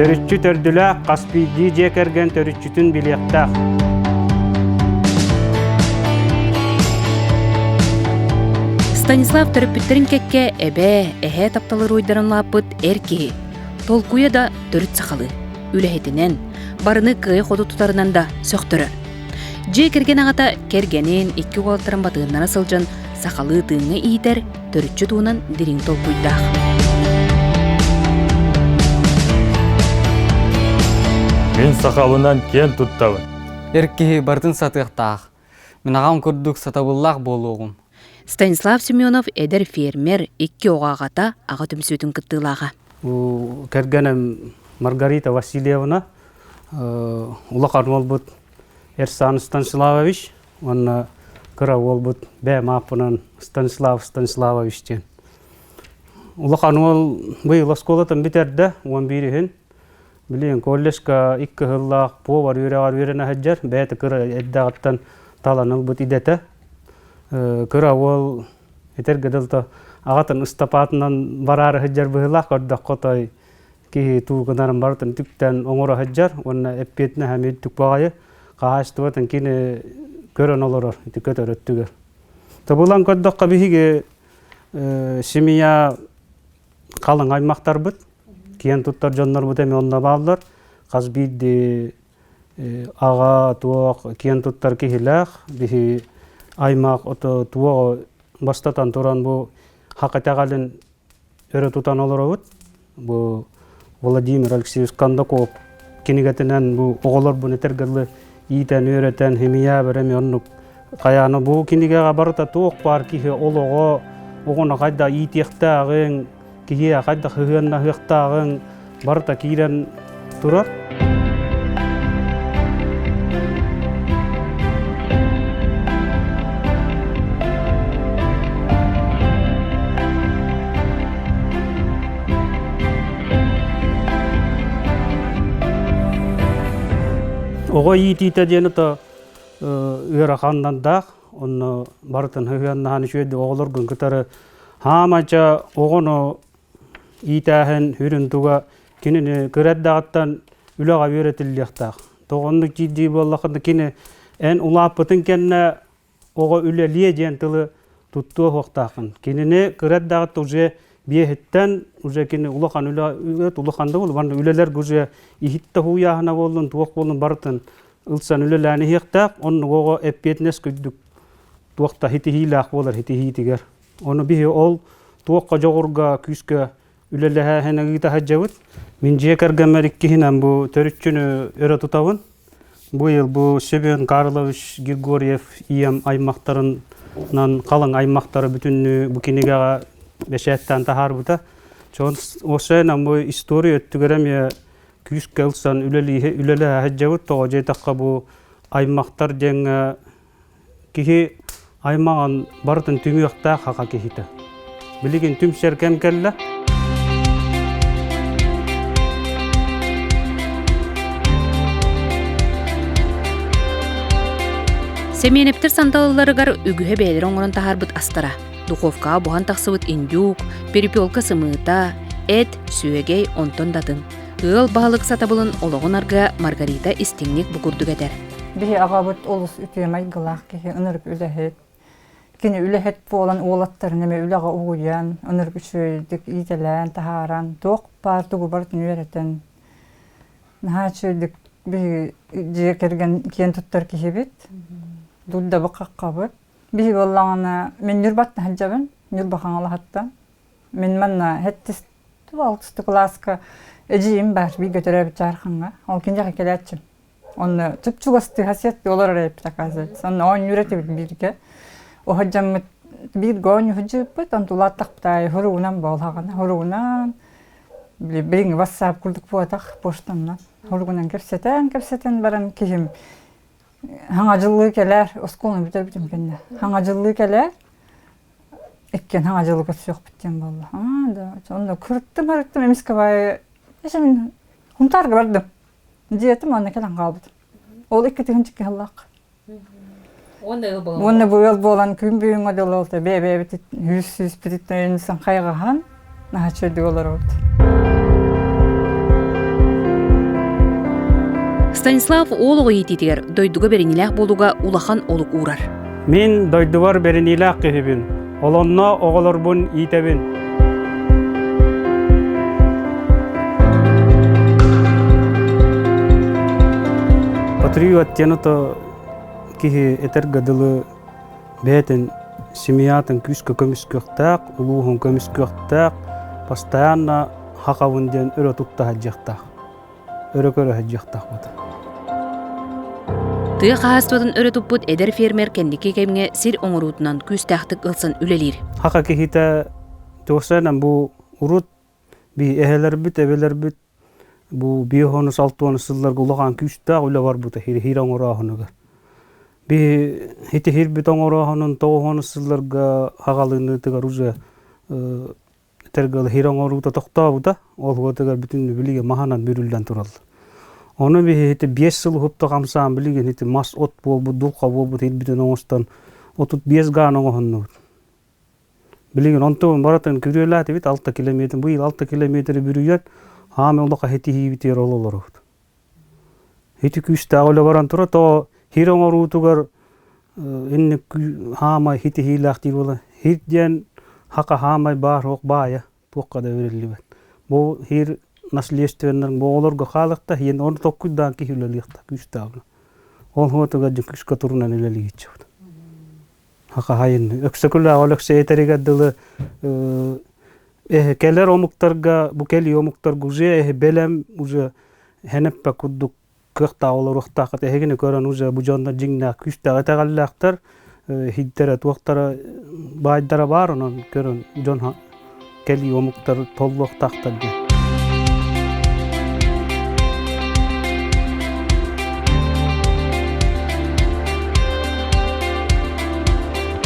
Төрүччү төрдүләк Каспийди жекерген төрүччүтүн билектак. Станислав төрөппүттерин кекке эбе тапталыр уйдарын лаппыт эрки. Толкуя да төрүт сакалы. Үлэхетинен, барыны кыйы ходу тутарынан да сөктөрөр. Же керген ағата кергенин 2 уолаттарын батыырнара сылжан сақалы тыыңы иитер төрүтчү туунан дирин толкуйдаах. Мен сақалынан кен туттабын. Эрки бартын сатыктаах. Мен ағам көрдүк сатабыллах болуғым. Станислав Семенов эдер фермер 2 оғағата аға түмсөтін кыттылаға. Кергенем Маргарита Васильевна, улақан олбут Эрсан Станиславович, он кыра олбут бә мапынан Станиславовичтен. Улақан ол быйыл осколатын битерді, 11-хін. Билейін, коллежка 2 хыллақ повар үйрені хаджар, бәйті кыра әддағаттан талан олбут идеті. Кыра ол етергеділді ағатын ұстапатынан барары хаджар бұғылақ, көрдіқ қотай ки туғынарын бартын түктен оңыра хаджар, оны әппетіне әмет түк бағайы, қағаштыбатын кені көрін олырыр, көтөр өттігер. Бұлан көрдіққа бігі семия қалың аймақтар бұд, кейін тұттар жонлар бұд әме онына бағылар, қазбейді аға туақ кейін тұттар кейіләқ, бігі аймақ туағы бастатан тұран бұл хақатағалын өрі тұтан олыр өт. Бұл Владимир Алексеевич Кондаков кенегетінен бұл оғылар бұл нетергілі иетен, өретен, хемия бәрәме онық қаяны бұл кенегеға барыта тоқ бар кейі олығы оғына қайда иетектағын, кейі қайда хығынна хықтағын барыта кейден тұрар. Оға иетейті дені үйері қандандақ, оны барытын хығынна ханы шөйді оғылыр күн күтары хамача оғыны иетәхін үрін туға кенені көрәддағаттан үліға өретілдіқтақ. Тоғынлық жидді болақында кені ән ұлаппытын кенне оға үлі лиеден тылы тұттуы хоқтақын. Кенені көрәддағатты уже бейхіттен, уже кені ұлақан ұлақанды бол, барды үлелер көже ихитті хуяғына болын, туақ болын бартын ұлсан үлеләні хеқтақ, оны оға әппетінес көйдік туақта хити-хилақ болар, хити-хитігер. Оны бейі ол туаққа жоғырға күскі үлеләхә хәнәгіті хаджавыд. Мен жекергемер иккихінен бұл төрүтчүні өрі тұтауын. Бұл бұл Семен Карлович Григорьев ием аймақтарынан қалың аймақтары бүтінні бұкенегаға бәшәттен тахар бұта. Осайынан бұл история өттігерем күскі ұлсан үлелі хаджавыд. Тоға жетаққа бұл аймақтар жәңі кихи аймаған бартын түміяқта қақа кехиті. Білеген түм шәркем кәлі. Семенептер санталыларыгар үгіхе бәлер оңырын тахарбыт астара. Духовка бұған тақсыбыт индюк, перепелка сымыта, әт, сүйегей онтон датын. Үл бағылық сатабылын олығын арғы Маргарита истеңнек бұқырдық әдер. Бихи ағабыт олыс үтемай ғылақ кехе ұнырып үләхет. Кені үләхет болан олаттар неме үләға ұғыян, ұнырып үшөйдік ителән, тахаран, тоқ бар тұғы бартын өретен. Наға үшөйдік бихи жекерген кен тұттар кехе бет. Дұлда бұқаққа бұд. Бихи болағына мен нүрбатны хаджабын, нүрбақаң алағаттан. Мен манна хеттіс 6 класска әжейім бар, бей көтірәбіт жарқанға. Ол кен жақы келәтшім. Оны түпчуғасты хасиятты олар әрәйіп тақазет. Оны оң үйреті біл бірге. О хаджамыт bir gün hücüp tantulat taqtay hurunan bolağana hurunan biring WhatsApp kurduk buataq poştamdan hurunan kepseten baran kihim hangacılığı keler oskolunu bitirdim kenne hangacılığı keler ekken hangacılığı yok bitken bollah da onda kuruttum emiske bay eşim huntar bardım diyetim ona kelan qaldı ol ikki tinchik hallaq Onda bu yol bolan gün büyüğün model oldu. Bebe bitit, yüzsüz bititten insan kaygıhan. Naha çöldü olur oldu. Станислав олығы ететігер дойдуға беренеләк болуға улахан олық урар. Мен дойдуар беренеләк кехебин. Олонна оғыларбын итебин. Патриот тенуто кихи этергадылы бәтін семьятын күшкі көміскөқтақ, улуғын көміскөқтақ, постоянно хақавынден өрі тұтта хаджақтақ. Өрі көрі хаджақтақ бұд. Тыа қағастуатын өрі тұппыт әдер фермер кәндеке кәміне сир оңырутынан күстақтық ылсын үлелер. Хақа кехита тоқсайнан бұл ұрут би әхелер бүт, әбелер бүт, бұл биохонус алтуанус сылларға ұлаған күстақ үлі бар бұта хир оңырағынығыр. Би хити хир бүт оңырағынын тоғонус сылларға хағалыны тығар ұзы тергалы хир оңырута тоқта бұта, ол ғотығар бүтін біліге маханан бүрілден тұралды. Оны би хити 5 сыл хұпта қамсаған біліген хити мас от бол бұд, дұлқа бол бұд, хит бүтін оңыстан отут 5 ған оңығынны бұд. Біліген онтуын баратын күреләті бит 6 километр, бұл 6 километр бүрүйен хаме олыққа хити хибитер олылар бұд. Хити күшті ағылы баран тұра, то хир оңырутығар инне хамай хити хилақтир бола. Хиттен хақа хамай бар оқ бая, тоққа да өрелі бәд. Бұл хир наследственнің болорға қалықта, енді оны тоққыдан кейлеліқта күшті ағылы. Ол ғотыға жүн күшкі тұрынан үлелі кетші бұд. Хақа хайын. Өксөкілі ағыл өксі етерегадылы келер омуқтарға, бұл кели омуқтарға ұзе белем ұзе хенеппе күддік кықта олар ұқтақыт әхегіне көрін ұзе бұл жонда жingna күшті ағытағалылақтар хиддері туақтары байдары бар, онын көрін жон кели омуқтар толы ұқтақтар де.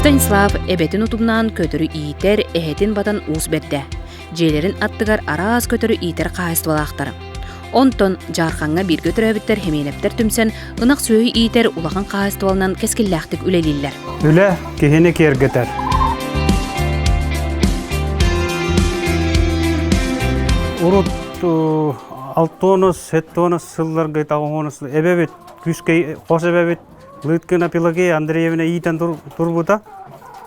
Станислав эбетин утумнан көтөрү иитер эхетин батан уус берде. Жээлерин аттыгар араас көтөрү иитер кайыстыбалактар. Онтон жарханга бир көтөрөбүттер хемелептер түмсен ынак сүйүй иитер улаган кайыстыбалынан кескиллактык үлелиллер. Үле кехене кергетер. Урут 6 тонус, 7 тонус сылларга тагонус эбебит күскей кос эбебит Лыткина Пелагея Андреевна иитен турбута.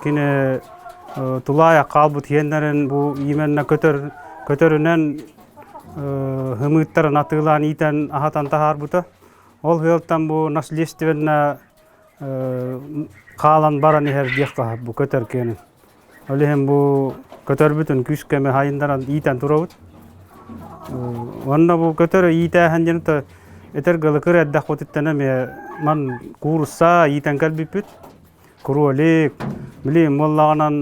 Кine тулая қалбыт ендерін бұл именна көтөрінен хымыттарын атылан иитен ахатан тахар бута. Ол хылттан бұл наследственна қалан баран ихер дияққа бұл көтөр кенін. Олихен бұл көтөр бүтін күшкеме хайындаран иитен турабыт. Онна бұл көтөрі иитәхен женіті этергалы кыр әддақ өтіттенеме ман курса иитен кәлбіппіт. Куруолек, білейм, моллағанан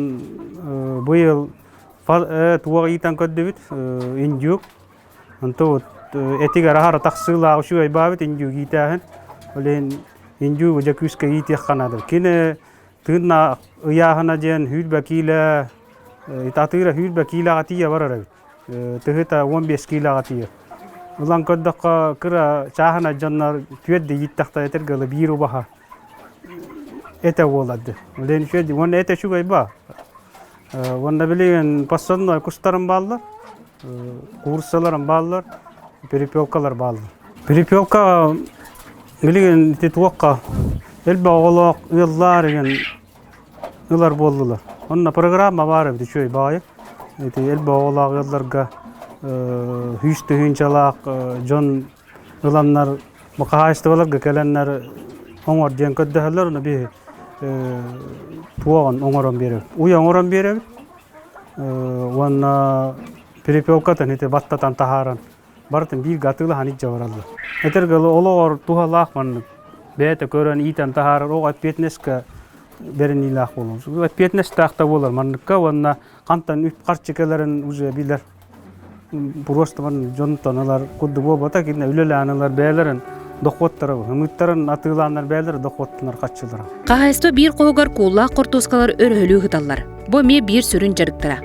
бұйыл туға иитен көддебіт, индюк. Онты этігер ахара тақсыла ұшу айбабыт индюк иитәхен. Олен индюк ұжа күске иитек қанадыр. Кені тыңна ұяғына ден хүлбә килі, атыра хүлбә киліға тия барар әбіт. Тұхыта 15 киліға тия. Улан көддіққа кыра чағына жаннар түйедді еттіқта етергілі бейіру баха әті олады. Олен шөйді, оны әті шүгай ба. Онда білеген пассанной күстарын балылар, курсаларын балылар, перепелкалар балылар. Перепелка білеген туаққа әлбі оғылақ ұяллар еген ұлар болдылар. Онна программа бар әбді шөй байы. Әлбі оғылақ ұялларға хүшті хүнчалақ, жон ұланлар мұқағайыстығыларға кәләнлер оңыр ден көддіғылар, оны бей туағын оңырын беріп. Уй оңырын беріп, оны перепелкатын баттатан тахаран. Бартын бір ғатылы ханит жаваралды. Этергілі олығыр туғалақ маңны бәйті көрін ийтен тахарар, оға петнескі берін илақ болуыз. Петнескі тақта болар маңныққа, оны қантан үп қарчекелерін ұзы білер. Просто жонтон алар кудды болбата кидне үлеле аналар бәйлерин доқоттары, хымыттарын атыланар бәйлер доқоттынар катчылар. Кахайсто бир коогар кууллаак кортоскалар өрөлүү хыталлар. Бу ме бир сүрүн жарыктыра.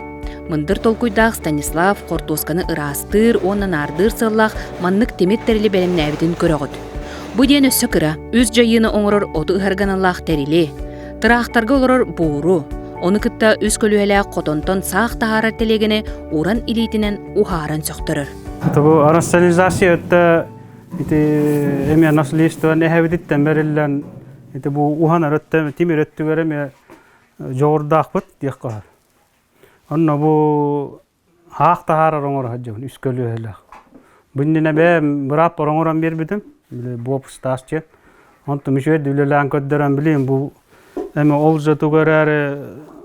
Мындыр толкуйдаак Станислав кортосканы ырастыр, онан ардыр сыллаак маннык теметтерили белемнәбитин көрөгөт. Бу ден өссө кыра, үз жайыны оңорор оту ыхарганалаак терили. Тыраактарга олорор бууру. Оны кытта үз көлүөлää котонтон саах тахарар телегене уран илитинен ухааран сөктөрөр. Бу аэросолизация өттө ити эме наследство не хавидиттен берилен ити бу ухан арытта тимир өттүгөр эме жогордаакпыт диякка. Онно бу хаакта харар оңор хаджабын үскөлү эле. Буннене бе бирап оңорон бербидим. Бу стасчы. Онто мишөд үлелен көддөрөн билем бу эме олжа тугөрары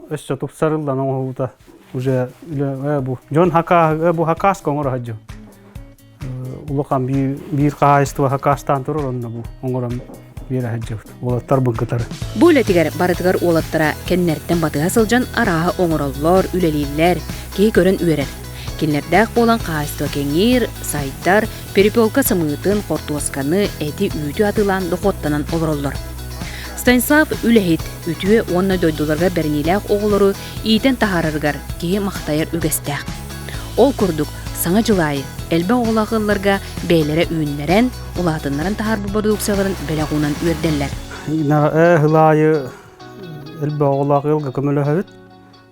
өссө тупсарылдан оңолута уже бу жон хака бу хакас оңор хаджабын. Улакан бир кайстыва хакастан турur онно бу оңорон бир хаджабын. Олаттар быңкытары. Бу үлетигер барытыгар олаттара кеннерттен батыга сылжан араha оңороллор, үлелиллер, кей көрөн үерер. Кеннердәк болан кайстыва кеңир, сайдар, перепелка сымытын, кортуасканы, эти үтү атылан дохоттанан олороллор. Станислав үлехит, үтүе онна дойдуларга берниләк оғылору ийтен тахарыргар, кей мақтайыр үгестәк. Ол курдук саңа жылайы, әлбә оғылағыларга бәйлері үйінлерен, улатынларын тахар бұбадылықсаларын бәләғунан үрделлер. Хылайы әлбә оғылағылға көмілі хәвіт,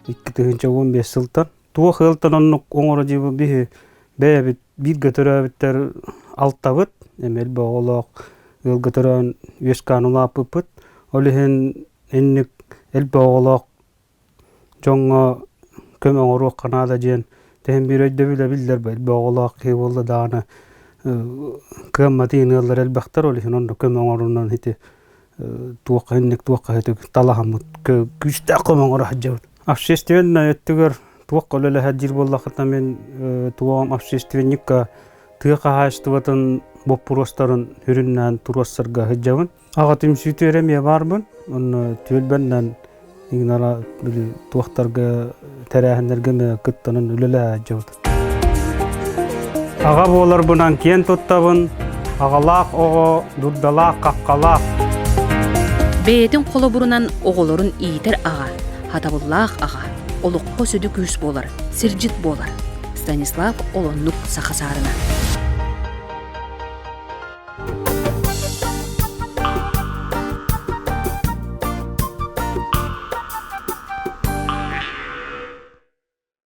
2-15 сылтан. Туа хылтан оннук оңора жибы бихи бәйбіт бір götөрәбіттер алттабыт, әлбә оғылақ ылгытыран өскан улапыпыт. Олихин энник әлбә оғылақ жоңға көмі оңыруақ қанада жен тәхін бір өйді білер әлбә оғылақ кей болды дағаны көмі тиінғалар әлбәқтар олихин онда көмі оңыруынан хеті туаққа энник туаққа хеті талағамыт күшті көмі оңыру хаджабыт. Общественна өттігер туаққа өлі хаджир боллақыта мен туағам общественникка тыға хаштыбатын боппуростарын хүріннен турассарға хаджабын. Ағатым сүйтөреме барбын, оны төлбәннен игнара туақтарға тәрәхіндерге ме кыттанын өлілі хаджабыт. Аға болар бұнан кен тұттабын, ағалақ оғы, дұрдалақ, қаққалақ. Бейетін қолы бұрынан оғылырын ийтер аға, хатабыллақ аға, олыққы сөді күс болар, сіржит болар. Станислав олонлук сақасарына.